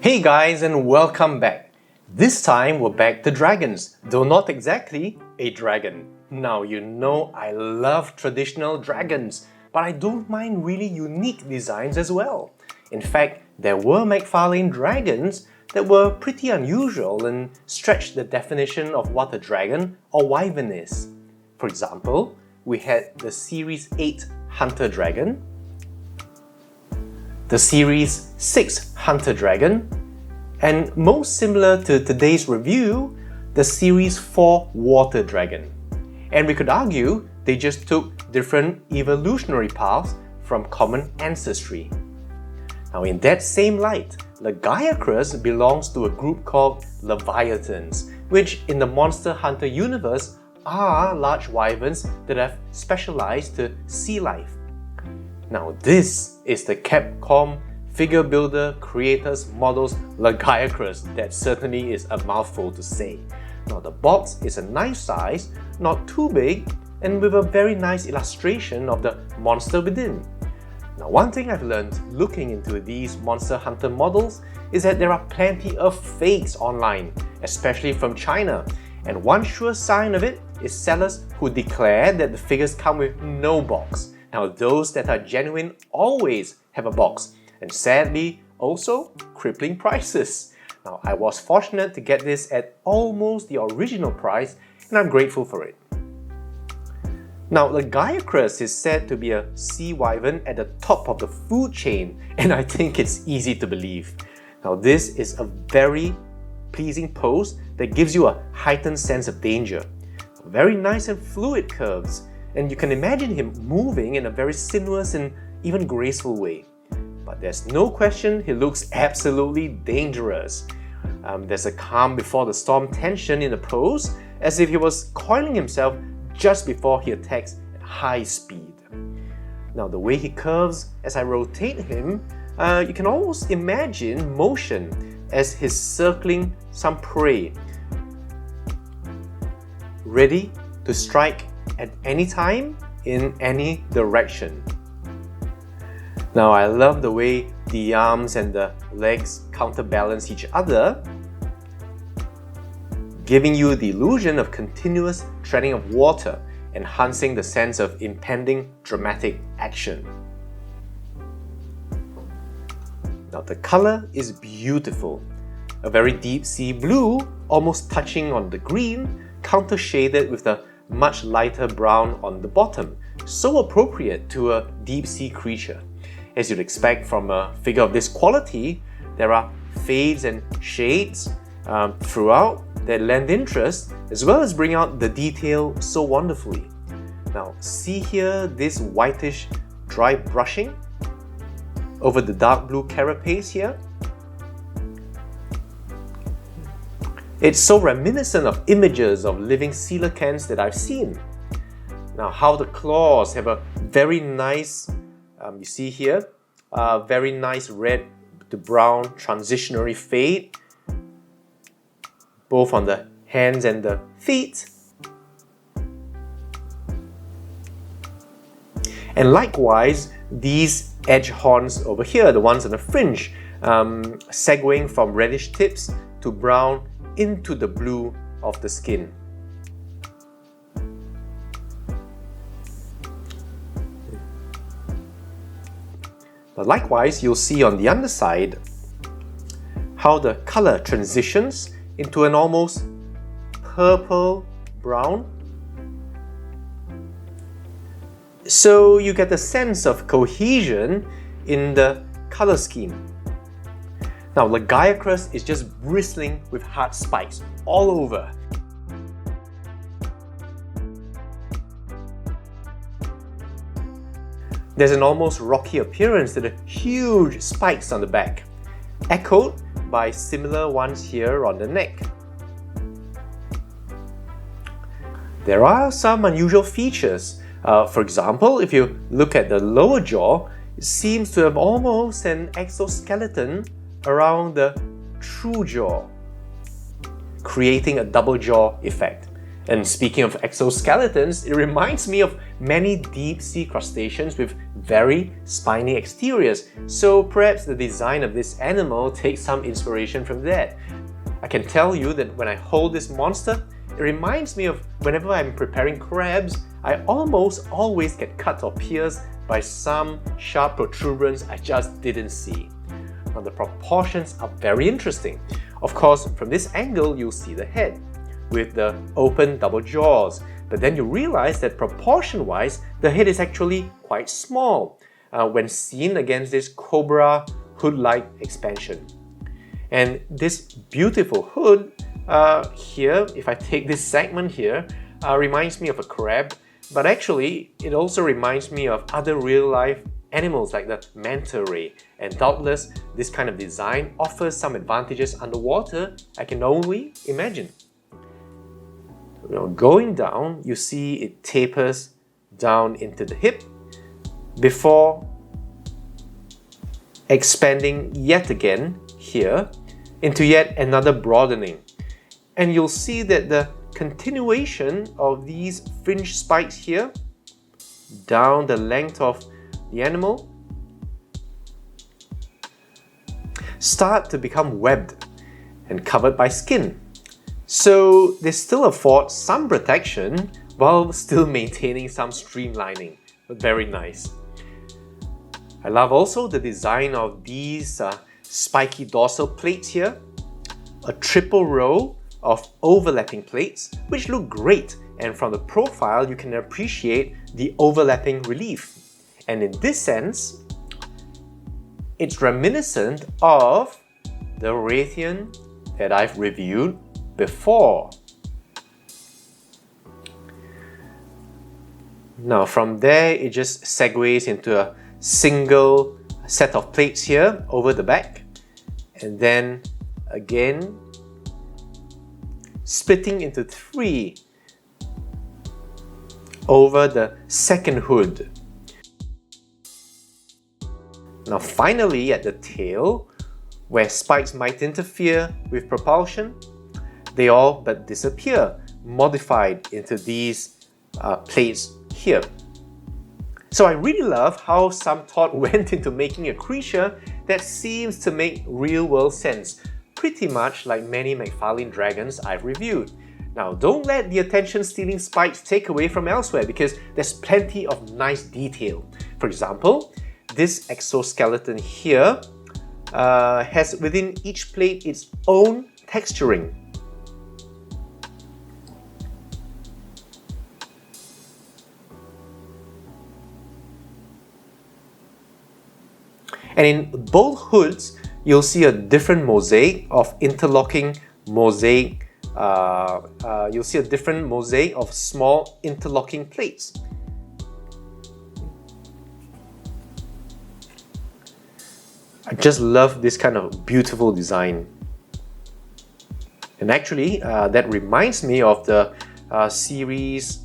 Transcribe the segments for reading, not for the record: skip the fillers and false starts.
Hey guys, and welcome back. This time we're back to dragons, though not exactly a dragon. Now you know I love traditional dragons, but I don't mind really unique designs as well. In fact, there were McFarlane dragons that were pretty unusual and stretched the definition of what a dragon or wyvern is. For example, we had the Series 8 Hunter Dragon, the Series 6 Hunter Dragon, and most similar to today's review, the Series 4 Water Dragon. And we could argue they just took different evolutionary paths from common ancestry. Now in that same light, Lagiacrus belongs to a group called leviathans, which in the Monster Hunter universe are large wyverns that have specialized to sea life. Now this is the Capcom figure builder creators models Lagiacrus. That certainly is a mouthful to say. Now the box is a nice size, not too big, and with a very nice illustration of the monster within. Now one thing I've learned looking into these Monster Hunter models is that there are plenty of fakes online, especially from China, and one sure sign of it is sellers who declare that the figures come with no box. Now those that are genuine always have a box, and sadly also crippling prices. Now I was fortunate to get this at almost the original price, and I'm grateful for it. Now Lagiacrus is said to be a sea wyvern at the top of the food chain, and I think it's easy to believe. Now this is a very pleasing pose that gives you a heightened sense of danger. Very nice and fluid curves, and you can imagine him moving in a very sinuous and even graceful way. But there's no question he looks absolutely dangerous. There's a calm before the storm tension in the pose, as if he was coiling himself just before he attacks at high speed. Now the way he curves as I rotate him, you can almost imagine motion as he's circling some prey, ready to strike at any time in any direction. Now I love the way the arms and the legs counterbalance each other, giving you the illusion of continuous treading of water, enhancing the sense of impending dramatic action. Now the color is beautiful. A very deep sea blue, almost touching on the green, counter-shaded with a much lighter brown on the bottom, so appropriate to a deep sea creature. As you'd expect from a figure of this quality, there are fades and shades throughout that lend interest as well as bring out the detail so wonderfully. Now see here this whitish dry brushing over the dark blue carapace here. It's so reminiscent of images of living coelacanths that I've seen. Now how the claws have a very nice, you see here, very nice red to brown transitionary fade, both on the hands and the feet. And likewise, these edge horns over here, the ones on the fringe, segueing from reddish tips to brown into the blue of the skin. But likewise, you'll see on the underside how the color transitions into an almost purple brown. So you get a sense of cohesion in the color scheme. Now Lagiacrus is just bristling with hard spikes all over. There's an almost rocky appearance to the huge spikes on the back, echoed by similar ones here on the neck. There are some unusual features. For example, if you look at the lower jaw, it seems to have almost an exoskeleton around the true jaw, creating a double jaw effect. And speaking of exoskeletons, it reminds me of many deep sea crustaceans with very spiny exteriors, so perhaps the design of this animal takes some inspiration from that. I can tell you that when I hold this monster, it reminds me of whenever I'm preparing crabs, I almost always get cut or pierced by some sharp protuberance I just didn't see. Now the proportions are very interesting. Of course, from this angle you'll see the head with the open double jaws, but then you realize that proportion-wise, the head is actually quite small when seen against this cobra hood-like expansion. And this beautiful hood here, if I take this segment here, reminds me of a crab, but actually it also reminds me of other real-life animals like the manta ray, and doubtless this kind of design offers some advantages underwater I can only imagine. Going down, you see it tapers down into the hip before expanding yet again here into yet another broadening. And you'll see that the continuation of these fringe spikes here down the length of the animal start to become webbed and covered by skin. So they still afford some protection while still maintaining some streamlining. Very nice. I love also the design of these spiky dorsal plates here. A triple row of overlapping plates which look great, and from the profile you can appreciate the overlapping relief. And in this sense, it's reminiscent of the Raytheon that I've reviewed before. Now from there, it just segues into a single set of plates here over the back, and then again splitting into three over the second hood. Now finally at the tail, where spikes might interfere with propulsion, they all but disappear, modified into these plates here. So I really love how some thought went into making a creature that seems to make real-world sense, pretty much like many McFarlane dragons I've reviewed. Now don't let the attention-stealing spikes take away from elsewhere, because there's plenty of nice detail. For example, this exoskeleton here has within each plate its own texturing. And in both hoods, you'll see a different mosaic of interlocking mosaic. You'll see a different mosaic of small interlocking plates. I just love this kind of beautiful design. And actually, that reminds me of the Series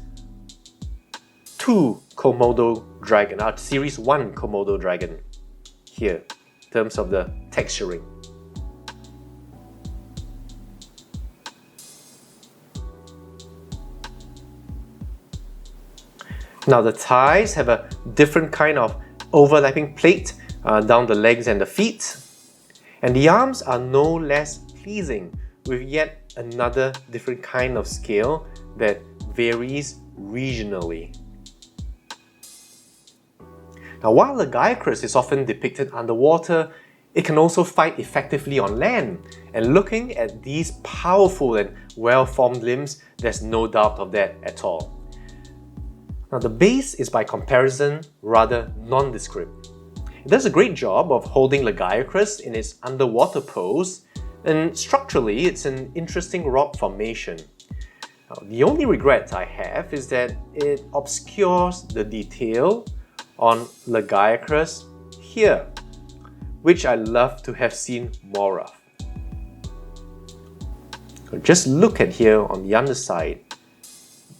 2 Komodo dragon, Series 1 Komodo dragon here, in terms of the texturing. Now the thighs have a different kind of overlapping plate down the legs and the feet, and the arms are no less pleasing, with yet another different kind of scale that varies regionally. Now while Lagiacrus is often depicted underwater, it can also fight effectively on land, and looking at these powerful and well-formed limbs, there's no doubt of that at all. Now the base is by comparison rather nondescript. It does a great job of holding Lagiacrus in its underwater pose, and structurally it's an interesting rock formation. Now, the only regret I have is that it obscures the detail on Lagiacrus here, which I love to have seen more of. So just look at here on the underside,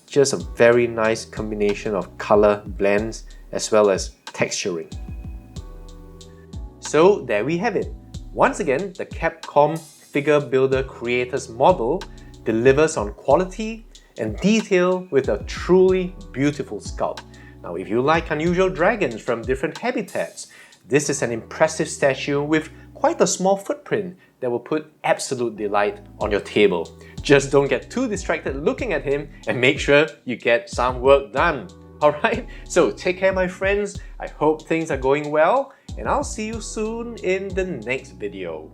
just a very nice combination of color blends as well as texturing. So there we have it. Once again, the Capcom Figure Builder Creators model delivers on quality and detail with a truly beautiful sculpt. Now, if you like unusual dragons from different habitats, this is an impressive statue with quite a small footprint that will put absolute delight on your table. Just don't get too distracted looking at him and make sure you get some work done. Alright, so take care my friends, I hope things are going well, and I'll see you soon in the next video.